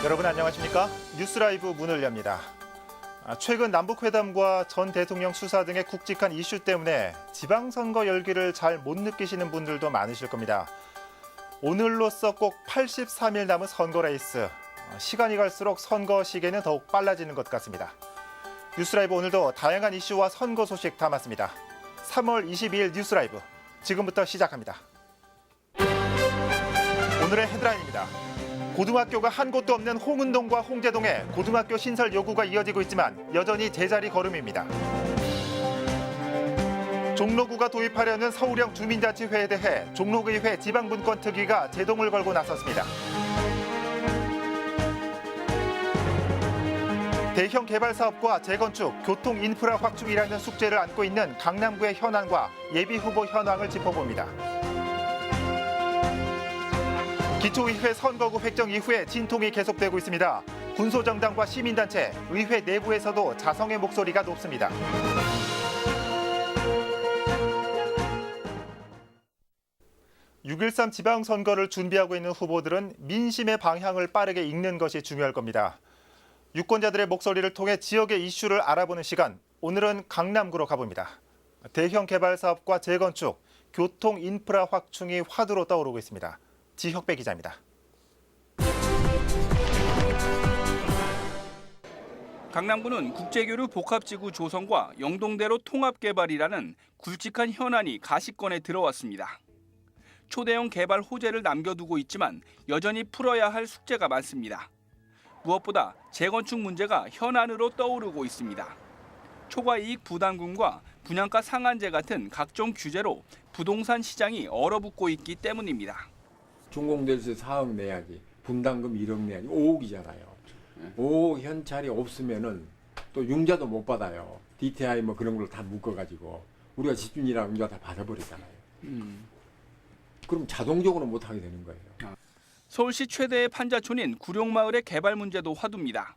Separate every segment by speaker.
Speaker 1: 여러분 안녕하십니까? 뉴스라이브 문을 엽니다. 최근 남북회담과 전 대통령 수사 등의 굵직한 이슈 때문에 지방선거 열기를 잘 못 느끼시는 분들도 많으실 겁니다. 오늘로써 꼭 83일 남은 선거 레이스. 시간이 갈수록 선거 시계는 더욱 빨라지는 것 같습니다. 뉴스라이브 오늘도 다양한 이슈와 선거 소식 담았습니다. 3월 22일 뉴스라이브 지금부터 시작합니다. 오늘의 헤드라인입니다. 고등학교가 한 곳도 없는 홍은동과 홍제동에 고등학교 신설 요구가 이어지고 있지만 여전히 제자리 걸음입니다. 종로구가 도입하려는 서울형 주민자치회에 대해 종로의회 지방분권특위가 제동을 걸고 나섰습니다. 대형 개발 사업과 재건축, 교통 인프라 확충이라는 숙제를 안고 있는 강남구의 현안과 예비후보 현황을 짚어봅니다. 기초의회 선거구 획정 이후에 진통이 계속되고 있습니다. 군소정당과 시민단체, 의회 내부에서도 자성의 목소리가 높습니다. (6.13) 지방선거를 준비하고 있는 후보들은 민심의 방향을 빠르게 읽는 것이 중요할 겁니다. 유권자들의 목소리를 통해 지역의 이슈를 알아보는 시간, 오늘은 강남구로 가봅니다. 대형 개발 사업과 재건축, 교통 인프라 확충이 화두로 떠오르고 있습니다. 지혁배 기자입니다.
Speaker 2: 강남구는 국제교류 복합지구 조성과 영동대로 통합개발이라는 굵직한 현안이 가시권에 들어왔습니다. 초대형 개발 호재를 남겨두고 있지만 여전히 풀어야 할 숙제가 많습니다. 무엇보다 재건축 문제가 현안으로 떠오르고 있습니다. 초과이익 부담금과 분양가 상한제 같은 각종 규제로 부동산 시장이 얼어붙고 있기 때문입니다.
Speaker 3: 준공돼서 4억 내야지, 분담금 1억 내야지, 5억이잖아요. 5억 현찰이 없으면은 또 융자도 못 받아요. DTI 뭐 그런 걸 다 묶어가지고 우리가 집주인이랑 융자 다 받아버리잖아요. 그럼 자동적으로 못 하게 되는 거예요.
Speaker 2: 서울시 최대의 판자촌인 구룡마을의 개발 문제도 화두입니다.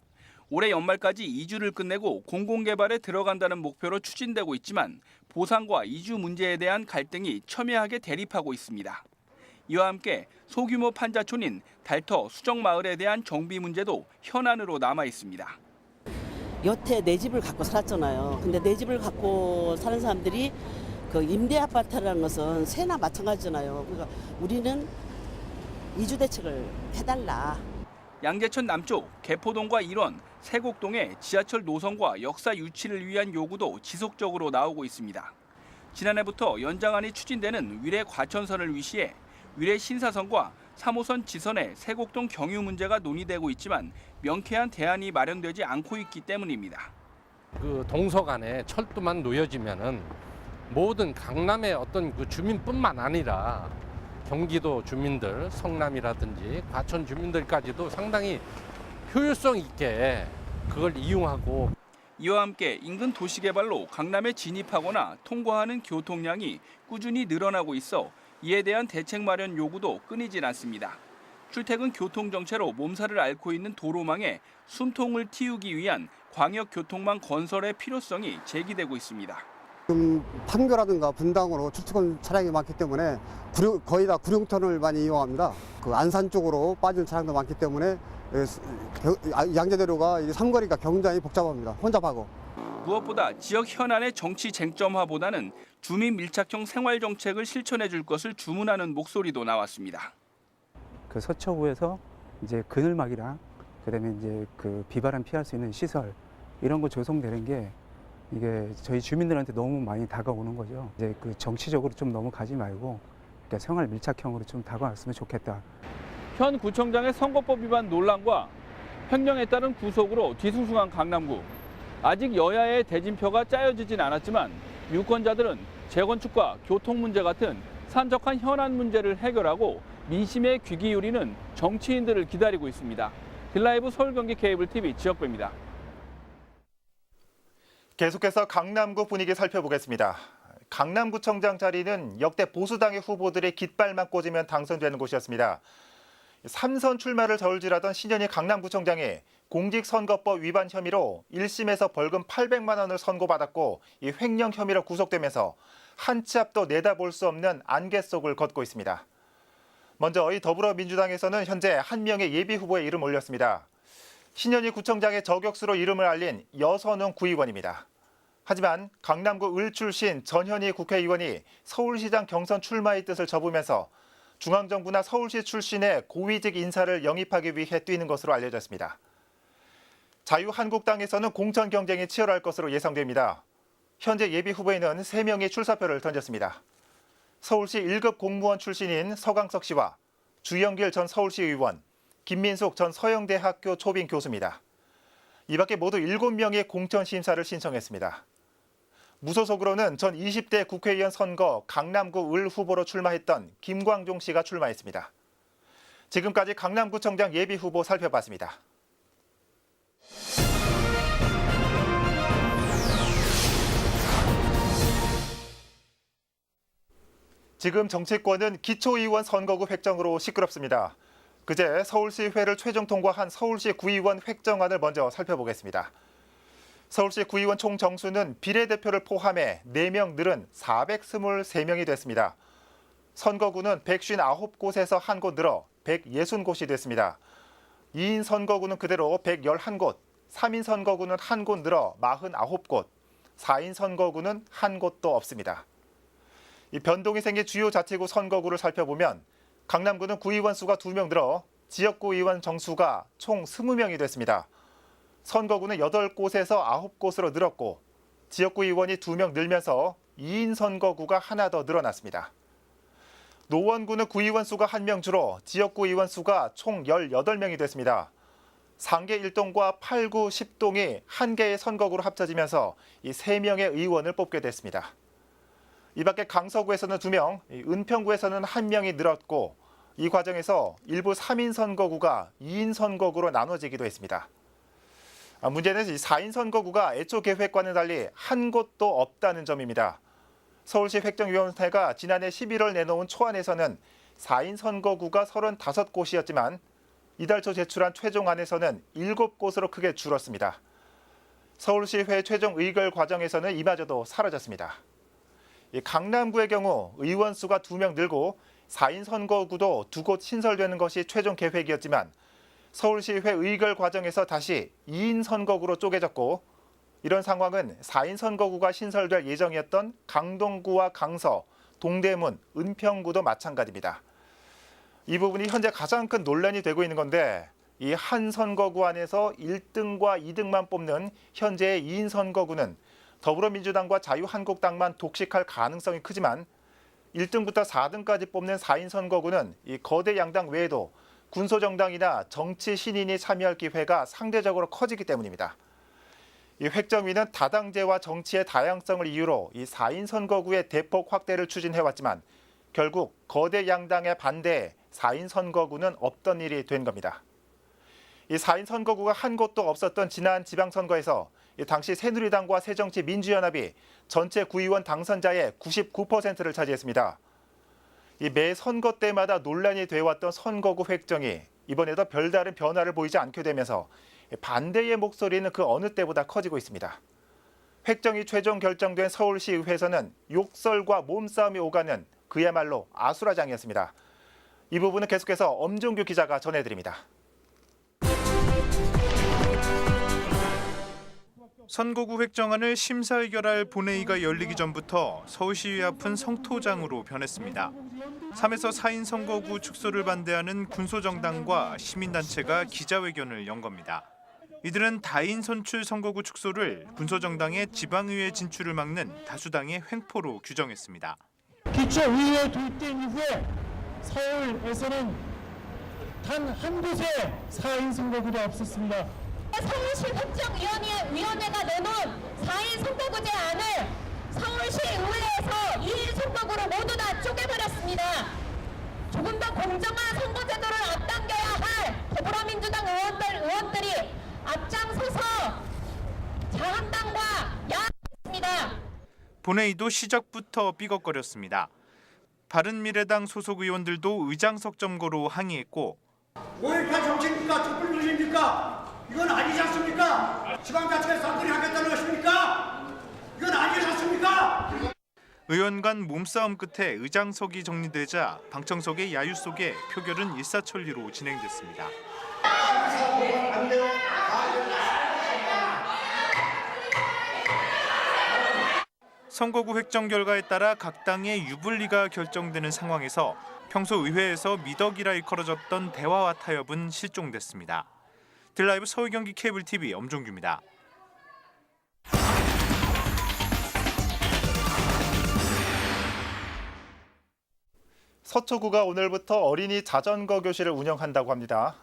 Speaker 2: 올해 연말까지 이주를 끝내고 공공개발에 들어간다는 목표로 추진되고 있지만 보상과 이주 문제에 대한 갈등이 첨예하게 대립하고 있습니다. 이와 함께 소규모 판자촌인 달터 수정마을에 대한 정비 문제도 현안으로 남아 있습니다.
Speaker 4: 여태 내 집을 갖고 살았잖아요. 근데 내 집을 갖고 사는 사람들이 그 임대 아파트라는 것은 세나 마찬가지잖아요. 그러니까 우리는 이주 대책을 해달라.
Speaker 2: 양재천 남쪽 개포동과 일원, 세곡동의 지하철 노선과 역사 유치를 위한 요구도 지속적으로 나오고 있습니다. 지난해부터 연장안이 추진되는 위례 과천선을 위시해 위례 신사선과 3호선 지선의 세곡동 경유 문제가 논의되고 있지만 명쾌한 대안이 마련되지 않고 있기 때문입니다.
Speaker 5: 그 동서간에 철도만 놓여지면은 모든 강남의 어떤 그 주민뿐만 아니라 경기도 주민들, 성남이라든지 과천 주민들까지도 상당히 효율성 있게 그걸 이용하고.
Speaker 2: 이와 함께 인근 도시개발로 강남에 진입하거나 통과하는 교통량이 꾸준히 늘어나고 있어 이에 대한 대책 마련 요구도 끊이질 않습니다. 출퇴근 교통정체로 몸살을 앓고 있는 도로망에 숨통을 틔우기 위한 광역교통망 건설의 필요성이 제기되고 있습니다.
Speaker 6: 지금 판교라든가 분당으로 출퇴근 차량이 많기 때문에 거의 다 구룡턴을 많이 이용합니다. 그 안산 쪽으로 빠지는 차량도 많기 때문에 양재대로가 삼거리가 굉장히 복잡합니다. 혼잡하고.
Speaker 2: 무엇보다 지역 현안의 정치 쟁점화보다는 주민 밀착형 생활 정책을 실천해 줄 것을 주문하는 목소리도 나왔습니다.
Speaker 7: 그 서초구에서 이제 그늘막이랑 그다음에 이제 그 비바람 피할 수 있는 시설 이런 거 조성되는 게 이게 저희 주민들한테 너무 많이 다가오는 거죠. 이제 그 정치적으로 좀 너무 가지 말고 그러니까 생활 밀착형으로 좀 다가왔으면 좋겠다.
Speaker 2: 현 구청장의 선거법 위반 논란과 횡령에 따른 구속으로 뒤숭숭한 강남구. 아직 여야의 대진표가 짜여지진 않았지만 유권자들은 재건축과 교통 문제 같은 산적한 현안 문제를 해결하고 민심에 귀 기울이는 정치인들을 기다리고 있습니다. 딜라이브 서울 경기 케이블 TV 지역배입니다.
Speaker 1: 계속해서 강남구 분위기 살펴보겠습니다. 강남구청장 자리는 역대 보수당의 후보들의 깃발만 꽂으면 당선되는 곳이었습니다. 3선 출마를 저울질하던 신현희 강남구청장이 공직선거법 위반 혐의로 1심에서 벌금 800만 원을 선고받았고 이 횡령 혐의로 구속되면서 한 치 앞도 내다볼 수 없는 안개 속을 걷고 있습니다. 먼저 이 더불어민주당에서는 현재 한 명의 예비 후보에 이름 올렸습니다. 신현희 구청장의 저격수로 이름을 알린 여선웅 구의원입니다. 하지만 강남구 을 출신 전현희 국회의원이 서울시장 경선 출마의 뜻을 접으면서 중앙정부나 서울시 출신의 고위직 인사를 영입하기 위해 뛰는 것으로 알려졌습니다. 자유한국당에서는 공천 경쟁이 치열할 것으로 예상됩니다. 현재 예비 후보에는 3명이 출사표를 던졌습니다. 서울시 1급 공무원 출신인 서강석 씨와 주영길 전 서울시 의원, 김민숙 전 서영대학교 초빙 교수입니다. 이 밖에 모두 7명이 공천 심사를 신청했습니다. 무소속으로는 전 20대 국회의원 선거 강남구 을 후보로 출마했던 김광종 씨가 출마했습니다. 지금까지 강남구청장 예비 후보 살펴봤습니다. 지금 정치권은 기초의원 선거구 획정으로 시끄럽습니다. 그제 서울시회를 최종 통과한 서울시 구의원 획정안을 먼저 살펴보겠습니다. 서울시 구의원 총 정수는 비례대표를 포함해 4명 늘은 423명이 됐습니다. 선거구는 159곳에서 1곳 늘어 160곳이 됐습니다. 2인 선거구는 그대로 111곳, 3인 선거구는 1곳 늘어 49곳, 4인 선거구는 1곳도 없습니다. 이 변동이 생긴 주요 자치구 선거구를 살펴보면 강남구는 구의원 수가 2명 늘어 지역구 의원 정수가 총 20명이 됐습니다. 선거구는 8곳에서 9곳으로 늘었고 지역구 의원이 2명 늘면서 2인 선거구가 하나 더 늘어났습니다. 노원구는 구의원 수가 1명 줄어 지역구 의원 수가 총 18명이 됐습니다. 상계 1동과 8구 10동이 한 개의 선거구로 합쳐지면서 이 3명의 의원을 뽑게 됐습니다. 이 밖에 강서구에서는 2명, 은평구에서는 1명이 늘었고 이 과정에서 일부 3인 선거구가 2인 선거구로 나눠지기도 했습니다. 문제는 이 4인 선거구가 애초 계획과는 달리 한 곳도 없다는 점입니다. 서울시 획정위원회가 지난해 11월 내놓은 초안에서는 4인 선거구가 35곳이었지만 이달 초 제출한 최종안에서는 7곳으로 크게 줄었습니다. 서울시회 최종 의결 과정에서는 이마저도 사라졌습니다. 강남구의 경우 의원 수가 2명 늘고 4인 선거구도 2곳 신설되는 것이 최종 계획이었지만 서울시회 의결 과정에서 다시 2인 선거구로 쪼개졌고 이런 상황은 4인 선거구가 신설될 예정이었던 강동구와 강서, 동대문, 은평구도 마찬가지입니다. 이 부분이 현재 가장 큰 논란이 되고 있는 건데 이 한 선거구 안에서 1등과 2등만 뽑는 현재의 2인 선거구는 더불어민주당과 자유한국당만 독식할 가능성이 크지만 1등부터 4등까지 뽑는 4인 선거구는 이 거대 양당 외에도 군소정당이나 정치 신인이 참여할 기회가 상대적으로 커지기 때문입니다. 이 획정위는 다당제와 정치의 다양성을 이유로 이 4인 선거구의 대폭 확대를 추진해왔지만 결국 거대 양당의 반대에 4인 선거구는 없던 일이 된 겁니다. 이 4인 선거구가 한 곳도 없었던 지난 지방선거에서 당시 새누리당과 새정치민주연합이 전체 구의원 당선자의 99%를 차지했습니다. 매 선거 때마다 논란이 되어왔던 선거구 획정이 이번에도 별다른 변화를 보이지 않게 되면서 반대의 목소리는 그 어느 때보다 커지고 있습니다. 획정이 최종 결정된 서울시의회에서는 욕설과 몸싸움이 오가는 그야말로 아수라장이었습니다. 이 부분은 계속해서 엄종규 기자가 전해드립니다.
Speaker 8: 선거구 획정안을 심사의결할 본회의가 열리기 전부터 서울시의 앞은 성토장으로 변했습니다. 3에서 4인 선거구 축소를 반대하는 군소정당과 시민단체가 기자회견을 연 겁니다. 이들은 다인 선출 선거구 축소를 군소정당의 지방의회 진출을 막는 다수당의 횡포로 규정했습니다.
Speaker 9: 기초의회 도입된 이후에 서울에서는 단 한 곳에 4인 선거구도 없었습니다.
Speaker 10: 서울시 획정위원회가 내놓은 4인 선거구제 안을 서울시 의회에서 2인 선거구로 모두 다 쪼개버렸습니다. 조금 더 공정한 선거제도를 앞당겨야 할 더불어민주당 의원들이 앞장서서 자한당과 야합했습니다.
Speaker 8: 본회의도 시작부터 삐걱거렸습니다. 바른미래당 소속 의원들도 의장석 점거로 항의했고
Speaker 11: 5.18 정책입니까? 촛불 밀립니까? 이건 아니지 않습니까? 지방자치가 쌍끌이 하겠다는 것입니까? 이건 아니지 않습니까?
Speaker 8: 의원 간 몸싸움 끝에 의장석이 정리되자 방청석의 야유 속에 표결은 일사천리로 진행됐습니다. 선거구 획정 결과에 따라 각 당의 유불리가 결정되는 상황에서 평소 의회에서 미덕이라 일컬어졌던 대화와 타협은 실종됐습니다. 딜라이브 서울 경기 케이블 TV 엄종규입니다.
Speaker 1: 서초구가 오늘부터 어린이 자전거 교실을 운영한다고 합니다.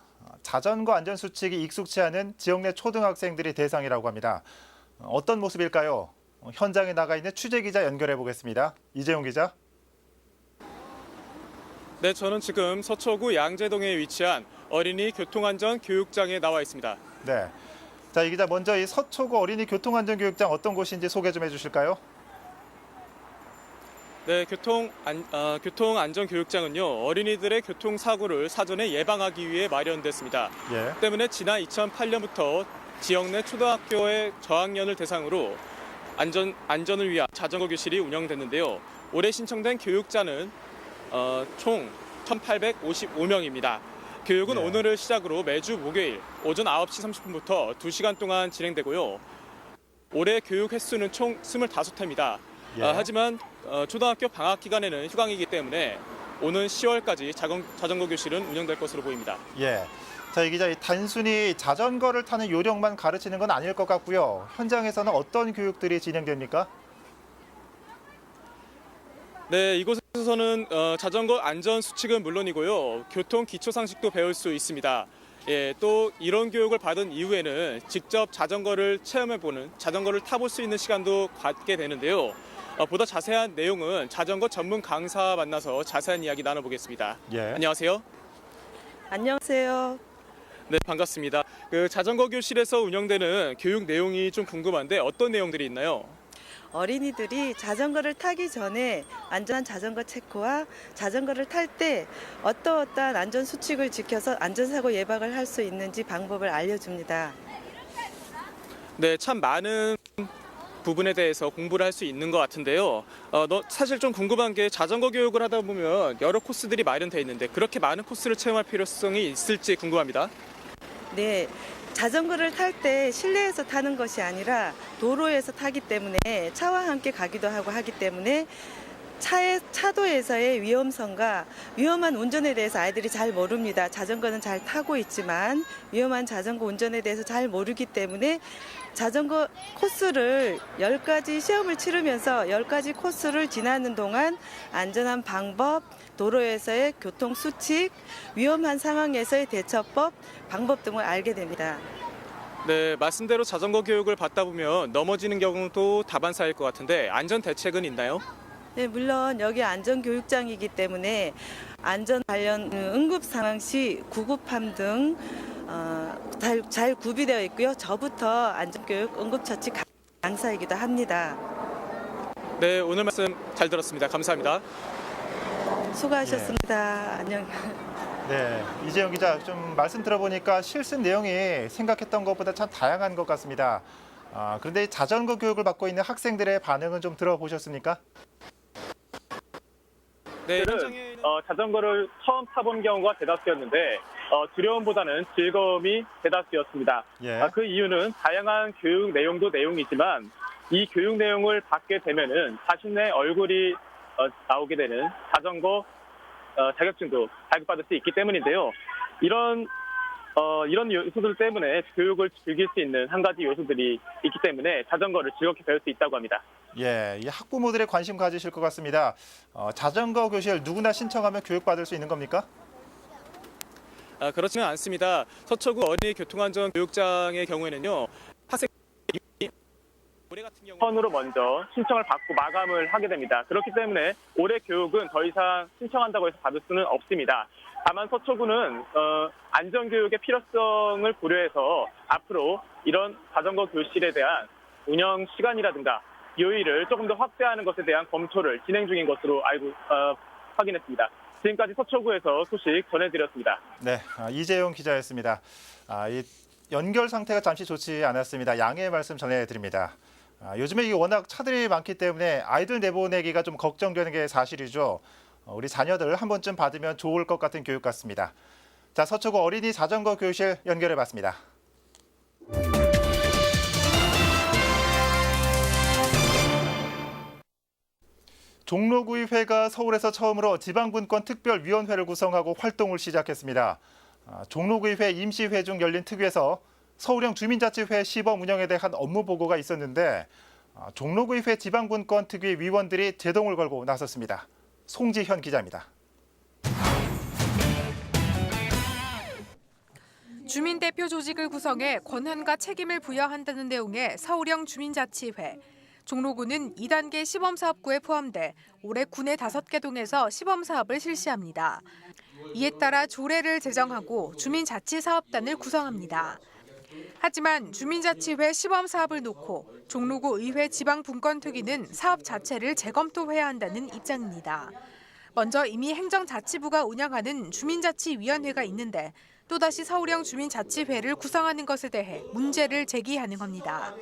Speaker 1: 자전거 안전수칙이 익숙치 않은 지역 내 초등학생들이 대상이라고 합니다. 어떤 모습일까요? 현장에 나가 있는 취재기자 연결해 보겠습니다. 이재용 기자.
Speaker 12: 네, 저는 지금 서초구 양재동에 위치한 어린이 교통안전 교육장에 나와 있습니다.
Speaker 1: 네. 자, 이 기자 먼저 이 서초구 어린이 교통안전교육장 어떤 곳인지 소개 좀 해주실까요?
Speaker 12: 네, 교통안전교육장은요, 어린이들의 교통사고를 사전에 예방하기 위해 마련됐습니다.
Speaker 1: 예.
Speaker 12: 때문에 지난 2008년부터 지역 내 초등학교의 저학년을 대상으로 안전을 위한 자전거 교실이 운영됐는데요. 올해 신청된 교육자는 총 1,855명입니다. 교육은
Speaker 1: 예.
Speaker 12: 오늘을 시작으로 매주 목요일 오전 9시 30분부터 2시간 동안 진행되고요. 올해 교육 횟수는 총 25회입니다.
Speaker 1: 예.
Speaker 12: 하지만 초등학교 방학 기간에는 휴강이기 때문에 오는 10월까지 자전거 교실은 운영될 것으로 보입니다.
Speaker 1: 예. 자, 이 기자, 단순히 자전거를 타는 요령만 가르치는 건 아닐 것 같고요. 현장에서는 어떤 교육들이 진행됩니까?
Speaker 12: 네, 이곳에서는 자전거 안전 수칙은 물론이고요. 교통 기초 상식도 배울 수 있습니다. 예, 또 이런 교육을 받은 이후에는 직접 자전거를 체험해보는, 자전거를 타볼 수 있는 시간도 갖게 되는데요. 보다 자세한 내용은 자전거 전문 강사 만나서 자세한 이야기 나눠보겠습니다.
Speaker 1: 예.
Speaker 12: 안녕하세요.
Speaker 13: 안녕하세요.
Speaker 12: 네, 반갑습니다. 그 자전거 교실에서 운영되는 교육 내용이 좀 궁금한데 어떤 내용들이 있나요?
Speaker 13: 어린이들이 자전거를 타기 전에 안전한 자전거 체크와 자전거를 탈 때 어떠한 안전 수칙을 지켜서 안전사고 예방을 할 수 있는지 방법을 알려줍니다.
Speaker 12: 네, 참 많은 부분에 대해서 공부를 할 수 있는 것 같은데요. 사실 좀 궁금한 게 자전거 교육을 하다 보면 여러 코스들이 마련되어 있는데 그렇게 많은 코스를 체험할 필요성이 있을지 궁금합니다.
Speaker 13: 네, 자전거를 탈 때 실내에서 타는 것이 아니라 도로에서 타기 때문에 차와 함께 가기도 하고 하기 때문에 차도에서의 위험성과 위험한 운전에 대해서 아이들이 잘 모릅니다. 자전거는 잘 타고 있지만 위험한 자전거 운전에 대해서 잘 모르기 때문에 자전거 코스를 10가지 시험을 치르면서 10가지 코스를 지나는 동안 안전한 방법, 도로에서의 교통 수칙, 위험한 상황에서의 대처법, 방법 등을 알게 됩니다.
Speaker 12: 네, 말씀대로 자전거 교육을 받다 보면 넘어지는 경우도 다반사일 것 같은데 안전 대책은 있나요?
Speaker 13: 네, 물론 여기 안전교육장이기 때문에 안전 관련 응급 상황 시 구급함 등 잘 구비되어 있고요. 저부터 안전교육 응급처치 강사이기도 합니다.
Speaker 12: 네, 오늘 말씀 잘 들었습니다. 감사합니다.
Speaker 13: 수고하셨습니다. 안녕.
Speaker 1: 네, 이재용 기자, 좀 말씀 들어보니까 실습 내용이 생각했던 것보다 참 다양한 것 같습니다. 그런데 이 자전거 교육을 받고 있는 학생들의 반응은 좀 들어보셨습니까?
Speaker 12: 네,
Speaker 14: 자전거를 처음 타본 경우가 대다수였는데 두려움보다는 즐거움이 대다수였습니다.
Speaker 1: 예.
Speaker 14: 그 이유는 다양한 교육 내용도 내용이지만 이 교육 내용을 받게 되면은 자신의 얼굴이 나오게 되는 자전거 자격증도 발급받을 수 있기 때문인데요. 이런 요소들 때문에 교육을 즐길 수 있는 한 가지 요소들이 있기 때문에 자전거를 즐겁게 배울 수 있다고 합니다.
Speaker 1: 예, 이 학부모들의 관심 가지실 것 같습니다. 자전거 교실 누구나 신청하면 교육받을 수 있는 겁니까?
Speaker 12: 그렇지는 않습니다. 서초구 어린이 교통안전 교육장의 경우에는요. 학생 올해 같은 경우
Speaker 14: 선으로 먼저 신청을 받고 마감을 하게 됩니다. 그렇기 때문에 올해 교육은 더 이상 신청한다고 해서 받을 수는 없습니다. 다만 서초구는 안전교육의 필요성을 고려해서 앞으로 이런 자전거 교실에 대한 운영 시간이라든가 요일을 조금 더 확대하는 것에 대한 검토를 진행 중인 것으로 확인했습니다. 지금까지 서초구에서 소식 전해드렸습니다.
Speaker 1: 네, 이재용 기자였습니다. 이 연결 상태가 잠시 좋지 않았습니다. 양해의 말씀 전해드립니다. 요즘에 이게 워낙 차들이 많기 때문에 아이들 내보내기가 좀 걱정되는 게 사실이죠. 우리 자녀들 한 번쯤 받으면 좋을 것 같은 교육 같습니다. 자, 서초구 어린이 자전거 교실 연결해봤습니다. 종로구의회가 서울에서 처음으로 지방분권 특별위원회를 구성하고 활동을 시작했습니다. 종로구의회 임시회 중 열린 특위에서 서울형 주민자치회 시범 운영에 대한 업무 보고가 있었는데 종로구의회 지방분권 특위 위원들이 제동을 걸고 나섰습니다. 송지현 기자입니다.
Speaker 15: 주민대표 조직을 구성해 권한과 책임을 부여한다는 내용의 서울형 주민자치회. 종로구는 2단계 시범사업구에 포함돼 올해 구내 5개 동에서 시범사업을 실시합니다. 이에 따라 조례를 제정하고 주민자치사업단을 구성합니다. 하지만 주민자치회 시범사업을 놓고 종로구 의회 지방분권특위는 사업 자체를 재검토해야 한다는 입장입니다. 먼저 이미 행정자치부가 운영하는 주민자치위원회가 있는데 또다시 서울형 주민자치회를 구성하는 것에 대해 문제를 제기하는 겁니다.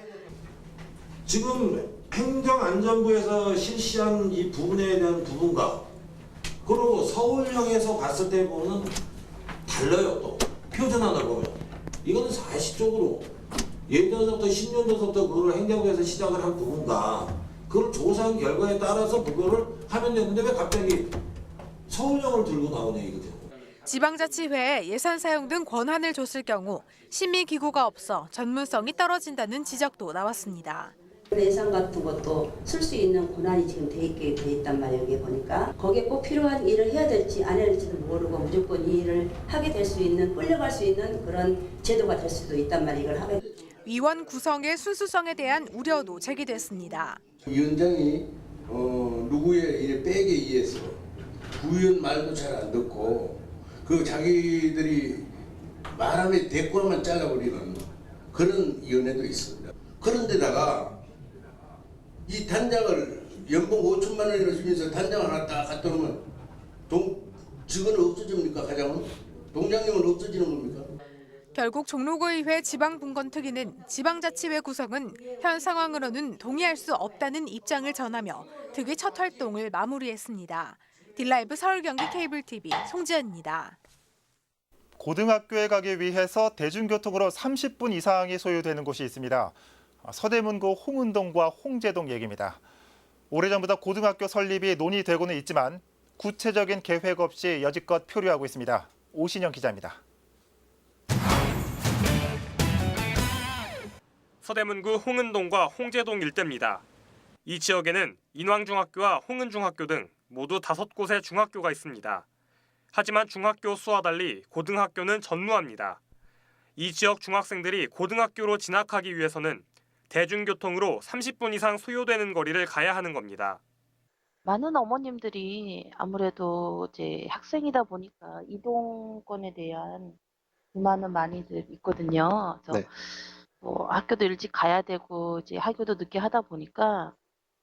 Speaker 16: 지금 행정안전부에서 실시한 이 부분에 대한 부분과 그리고 서울형에서 봤을 때 보면 달라요. 또 표준안을 보면 이거는 사실적으로 예전부터 10년도부터 그걸 행정부에서 시작을 한 부분과 그걸 조사한 결과에 따라서 그거를 하면 되는데 왜 갑자기 서울형을 들고 나오냐 이거죠.
Speaker 15: 지방자치회에 예산 사용 등 권한을 줬을 경우 심의기구가 없어 전문성이 떨어진다는 지적도 나왔습니다.
Speaker 17: 예산 같은 것도 쓸 수 있는 권한이 지금 돼 있단 말이에요. 여기 보니까 거기에 꼭 필요한 일을 해야 될지 안 해야 될지도 모르고 무조건 이 일을 하게 될 수 있는 끌려갈 수 있는 그런 제도가 될 수도 있단 말이에요. 이걸 하게.
Speaker 15: 위원 구성의 순수성에 대한 우려도 제기됐습니다.
Speaker 18: 위원장이 누구의 일 백에 의해서 부위원 말도 잘 안 듣고 그 자기들이 말하면 대꾸로만 잘라버리는 그런 위원회도 있습니다. 그런데다가 이 단장을 연봉 5천만 원이나 주면서 단장 하나 딱 갖다 놓으면 직원은 없어집니까? 과장은? 동장님은 없어지는 겁니까?
Speaker 15: 결국 종로구의회 지방분권특위는 지방자치회 구성은 현 상황으로는 동의할 수 없다는 입장을 전하며 특위 첫 활동을 마무리했습니다. 딜라이브 서울경기 케이블TV 송지연입니다.
Speaker 1: 고등학교에 가기 위해서 대중교통으로 30분 이상이 소요되는 곳이 있습니다. 서대문구 홍은동과 홍제동 얘기입니다. 오래전부터 고등학교 설립이 논의되고는 있지만 구체적인 계획 없이 여지껏 표류하고 있습니다. 오신영 기자입니다.
Speaker 19: 서대문구 홍은동과 홍제동 일대입니다. 이 지역에는 인왕중학교와 홍은중학교 등 모두 5곳의 중학교가 있습니다. 하지만 중학교 수와 달리 고등학교는 전무합니다. 이 지역 중학생들이 고등학교로 진학하기 위해서는 대중교통으로 30분 이상 소요되는 거리를 가야 하는 겁니다.
Speaker 20: 많은 어머님들이 아무래도 이제 학생이다 보니까 이동권에 대한 불만은 많이들 있거든요. 그래서 뭐 학교도 일찍 가야 되고 이제 학교도 늦게 하다 보니까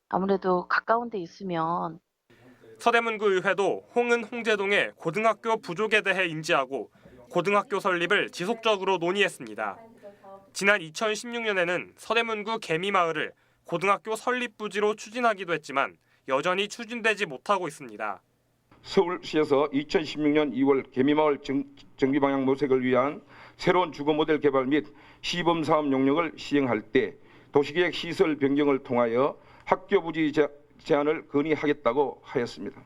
Speaker 20: 아무래도 가까운 데 있으면
Speaker 19: 서대문구 의회도 홍은 홍제동의 고등학교 부족에 대해 인지하고 고등학교 설립을 지속적으로 논의했습니다. 지난 2016년에는 서대문구 개미마을을 고등학교 설립 부지로 추진하기도 했지만 여전히 추진되지 못하고 있습니다.
Speaker 21: 서울시에서 2016년 2월 개미마을 정비 방향 모색을 위한 새로운 주거 모델 개발 및 시범 사업 용역을 시행할 때 도시계획 시설 변경을 통하여 학교 부지 제한을 건의하겠다고 하였습니다.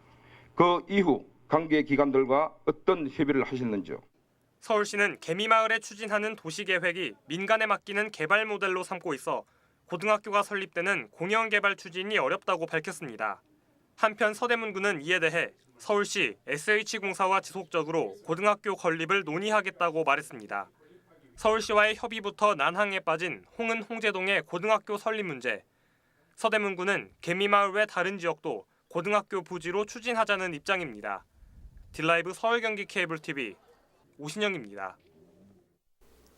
Speaker 21: 그 이후 관계 기관들과 어떤 협의를 하셨는지요?
Speaker 19: 서울시는 개미마을에 추진하는 도시계획이 민간에 맡기는 개발 모델로 삼고 있어 고등학교가 설립되는 공영개발 추진이 어렵다고 밝혔습니다. 한편 서대문구는 이에 대해 서울시 SH공사와 지속적으로 고등학교 건립을 논의하겠다고 말했습니다. 서울시와의 협의부터 난항에 빠진 홍은 홍제동의 고등학교 설립 문제. 서대문구는 개미마을 외 다른 지역도 고등학교 부지로 추진하자는 입장입니다. 딜라이브 서울경기 케이블TV 오신영입니다.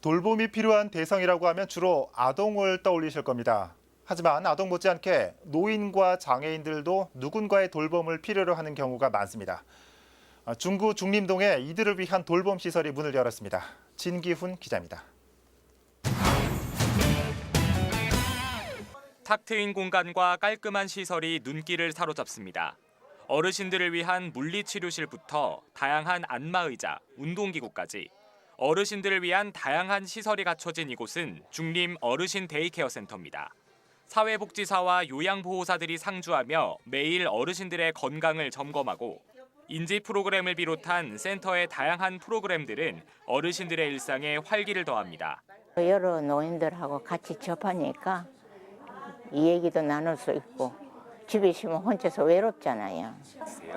Speaker 1: 돌봄이 필요한 대상이라고 하면 주로 아동을 떠올리실 겁니다. 하지만 아동 못지않게 노인과 장애인들도 누군가의 돌봄을 필요로 하는 경우가 많습니다. 중구 중림동에 이들을 위한 돌봄 시설이 문을 열었습니다. 진기훈 기자입니다.
Speaker 3: 탁 트인 공간과 깔끔한 시설이 눈길을 사로잡습니다. 어르신들을 위한 물리치료실부터 다양한 안마의자, 운동기구까지 어르신들을 위한 다양한 시설이 갖춰진 이곳은 중림 어르신 데이케어 센터입니다. 사회복지사와 요양보호사들이 상주하며 매일 어르신들의 건강을 점검하고 인지 프로그램을 비롯한 센터의 다양한 프로그램들은 어르신들의 일상에 활기를 더합니다.
Speaker 22: 여러 노인들하고 같이 접하니까 이 얘기도 나눌 수 있고 집에 있으면 혼자서 외롭잖아요.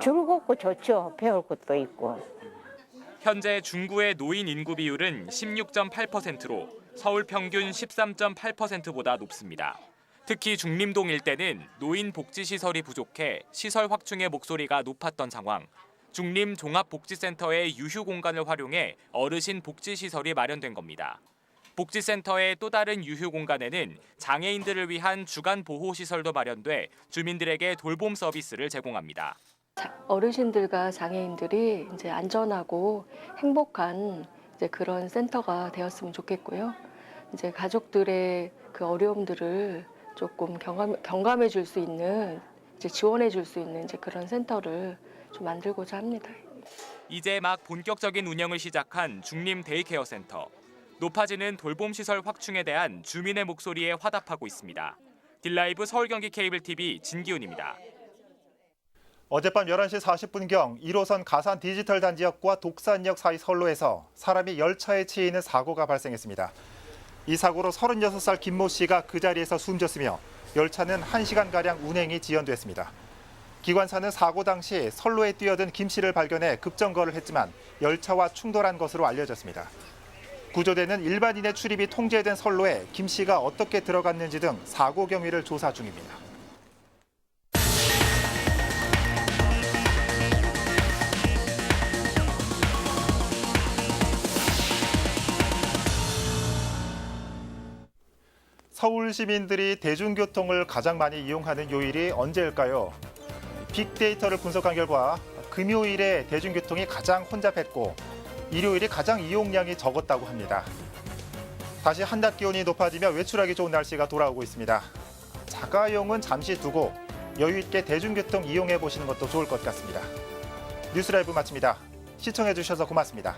Speaker 22: 즐겁고 좋죠. 배울 것도 있고.
Speaker 3: 현재 중구의 노인 인구 비율은 16.8%로 서울 평균 13.8%보다 높습니다. 특히 중림동 일대는 노인 복지시설이 부족해 시설 확충의 목소리가 높았던 상황. 중림 종합복지센터의 유휴 공간을 활용해 어르신 복지시설이 마련된 겁니다. 복지센터의 또 다른 유휴 공간에는 장애인들을 위한 주간 보호시설도 마련돼 주민들에게 돌봄 서비스를 제공합니다.
Speaker 23: 어르신들과 장애인들이 이제 안전하고 행복한 이제 그런 센터가 되었으면 좋겠고요. 이제 가족들의 그 어려움들을 조금 경감해 줄 수 있는, 이제 지원해 줄 수 있는 이제 그런 센터를 좀 만들고자 합니다.
Speaker 3: 이제 막 본격적인 운영을 시작한 중림 데이케어 센터. 높아지는 돌봄 시설 확충에 대한 주민의 목소리에 화답하고 있습니다. 딜라이브 서울 경기 케이블 TV 진기훈입니다.
Speaker 1: 어젯밤 11시 40분경 1호선 가산 디지털 단지역과 독산역 사이 선로에서 사람이 열차에 치이는 사고가 발생했습니다. 이 사고로 36살 김모 씨가 그 자리에서 숨졌으며 열차는 1시간가량 운행이 지연됐습니다. 기관사는 사고 당시 선로에 뛰어든 김 씨를 발견해 급정거를 했지만 열차와 충돌한 것으로 알려졌습니다. 구조대는 일반인의 출입이 통제된 선로에 김 씨가 어떻게 들어갔는지 등 사고 경위를 조사 중입니다. 서울 시민들이 대중교통을 가장 많이 이용하는 요일이 언제일까요? 빅데이터를 분석한 결과 금요일에 대중교통이 가장 혼잡했고 일요일이 가장 이용량이 적었다고 합니다. 다시 한낮 기온이 높아지며 외출하기 좋은 날씨가 돌아오고 있습니다. 자가용은 잠시 두고 여유 있게 대중교통 이용해 보시는 것도 좋을 것 같습니다. 뉴스라이브 마칩니다. 시청해 주셔서 고맙습니다.